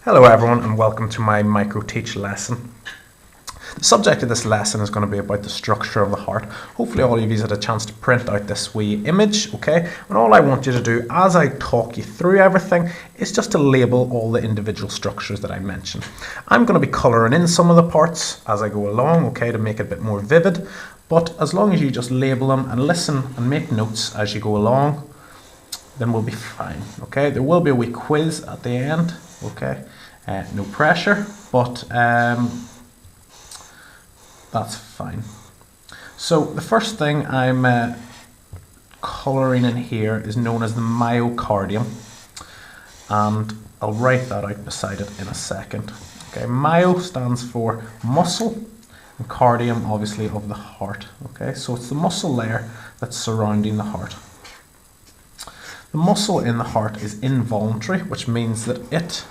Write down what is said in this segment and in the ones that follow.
Hello everyone and welcome to my micro-teach lesson. The subject of this lesson is going to be about the structure of the heart. Hopefully all of you had a chance to print out this wee image, okay? And all I want you to do as I talk you through everything is just to label all the individual structures that I mentioned. I'm going to be colouring in some of the parts as I go along, okay, to make it a bit more vivid. But as long as you just label them and listen and make notes as you go along, then we'll be fine, okay? There will be a wee quiz at the end, okay? No pressure, but that's fine. So the first thing I'm colouring in here is known as the myocardium, and I'll write that out beside it in a second. Okay, myo stands for muscle, and cardium obviously of the heart. Okay, so it's the muscle layer that's surrounding the heart. The muscle in the heart is involuntary, which means that it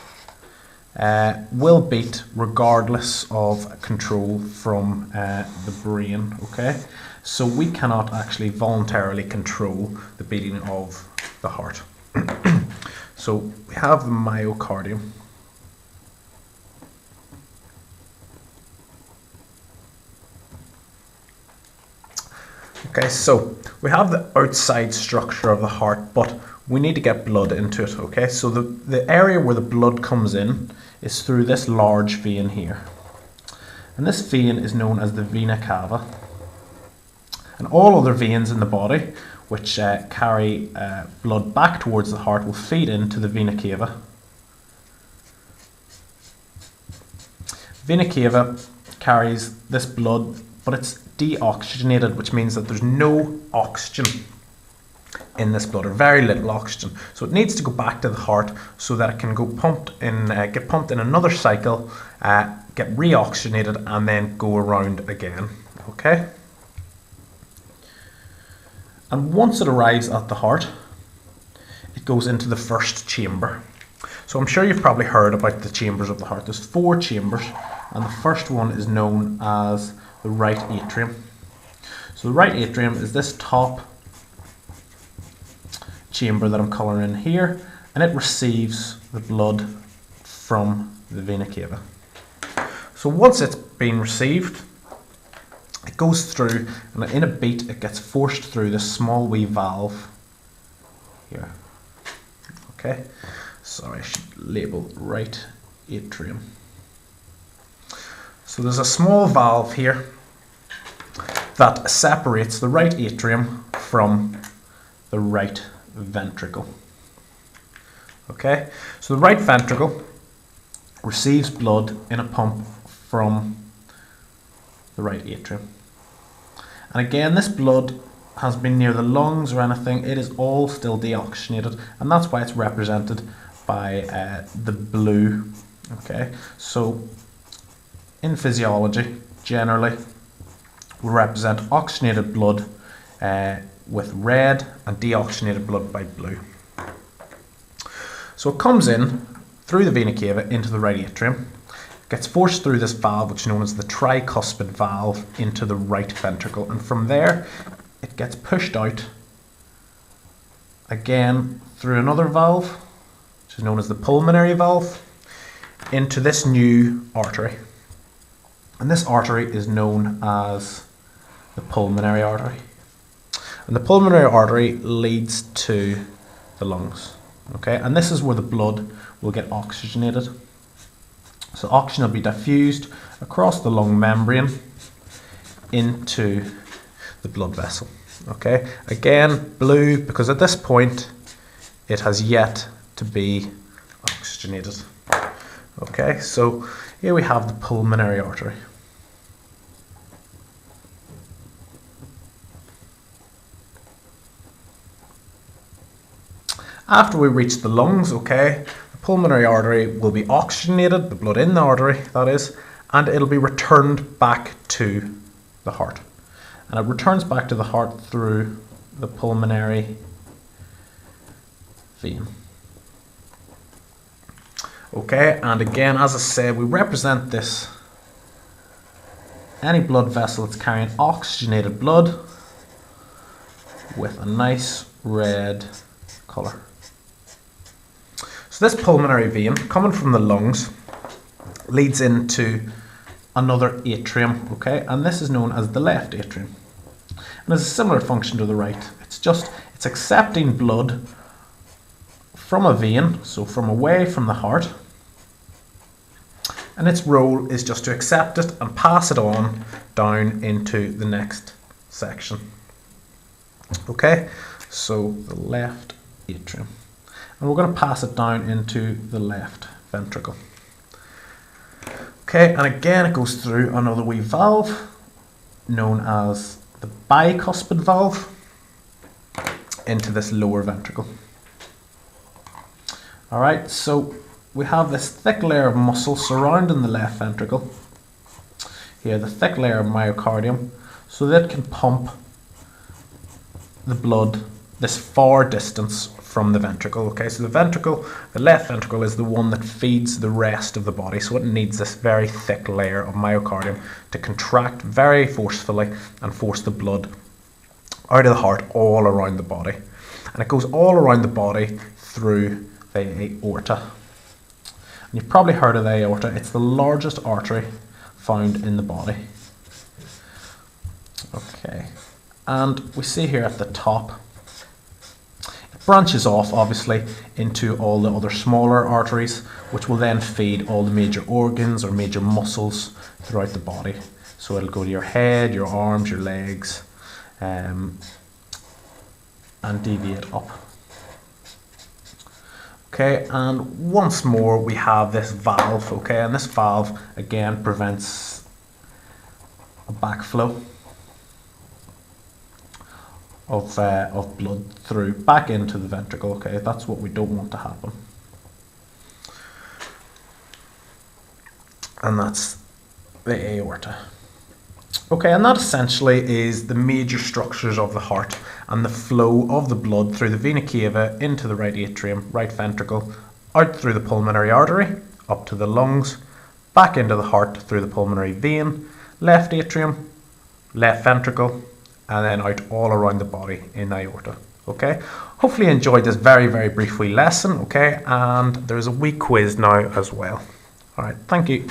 will beat regardless of control from the brain, okay? So we cannot actually voluntarily control the beating of the heart. So we have the myocardium. Okay, so we have the outside structure of the heart, but we need to get blood into it, okay? So the area where the blood comes in is through this large vein here. And this vein is known as the vena cava. And all other veins in the body which carry blood back towards the heart will feed into the vena cava. Vena cava carries this blood, but it's deoxygenated, which means that there's no oxygen in this blood, or very little oxygen. So it needs to go back to the heart so that it can go get pumped in another cycle, get reoxygenated, and then go around again. Okay. And once it arrives at the heart, it goes into the first chamber. So I'm sure you've probably heard about the chambers of the heart. There's 4 chambers, and the first one is known as the right atrium. So the right atrium is this top chamber that I'm colouring in here, and it receives the blood from the vena cava. So once it's been received, it goes through, and in a beat it gets forced through this small wee valve here. Okay, so I should label right atrium. So there's a small valve here that separates the right atrium from the right ventricle. Okay, so the right ventricle receives blood in a pump from the right atrium. And again, this blood has been near the lungs or anything, it is all still deoxygenated, and that's why it's represented by the blue. Okay, so in physiology, generally, we represent oxygenated blood with red and deoxygenated blood by blue. So it comes in through the vena cava into the right atrium, gets forced through this valve which is known as the tricuspid valve into the right ventricle, and from there it gets pushed out again through another valve which is known as the pulmonary valve into this new artery, and this artery is known as the pulmonary artery. And the pulmonary artery leads to the lungs, okay? And this is where the blood will get oxygenated. So oxygen will be diffused across the lung membrane into the blood vessel, okay? Again, blue, because at this point it has yet to be oxygenated. Okay, so here we have the pulmonary artery. After we reach the lungs, okay, the pulmonary artery will be oxygenated, the blood in the artery, that is, and it'll be returned back to the heart. And it returns back to the heart through the pulmonary vein. Okay, and again, as I said, we represent this, any blood vessel that's carrying oxygenated blood, with a nice red colour. So So this pulmonary vein coming from the lungs leads into another atrium, okay, and this is known as the left atrium. And has a similar function to the right. It's accepting blood from a vein, so from away from the heart, and its role is just to accept it and pass it on down into the next section. Okay, so the left atrium, and we're going to pass it down into the left ventricle. Okay, and again it goes through another wee valve known as the bicuspid valve into this lower ventricle. Alright, so we have this thick layer of muscle surrounding the left ventricle. Here, the thick layer of myocardium, so that it can pump the blood this far distance from the ventricle. Okay, so the left ventricle is the one that feeds the rest of the body, so it needs this very thick layer of myocardium to contract very forcefully and force the blood out of the heart all around the body. And it goes all around the body through the aorta. And you've probably heard of the aorta. It's the largest artery found in the body. Okay, and we see here at the top, it branches off obviously into all the other smaller arteries, which will then feed all the major organs or major muscles throughout the body. So it'll go to your head, your arms, your legs, and deviate up. Okay, and once more we have this valve, okay, and this valve again prevents a backflow of blood through back into the ventricle. Okay, that's what we don't want to happen. And that's the aorta. Okay, and that essentially is the major structures of the heart and the flow of the blood through the vena cava into the right atrium, right ventricle, out through the pulmonary artery, up to the lungs, back into the heart through the pulmonary vein, left atrium, left ventricle, and then out all around the body in the aorta. Okay, hopefully you enjoyed this very, very brief wee lesson. Okay, and there's a wee quiz now as well. All right, thank you.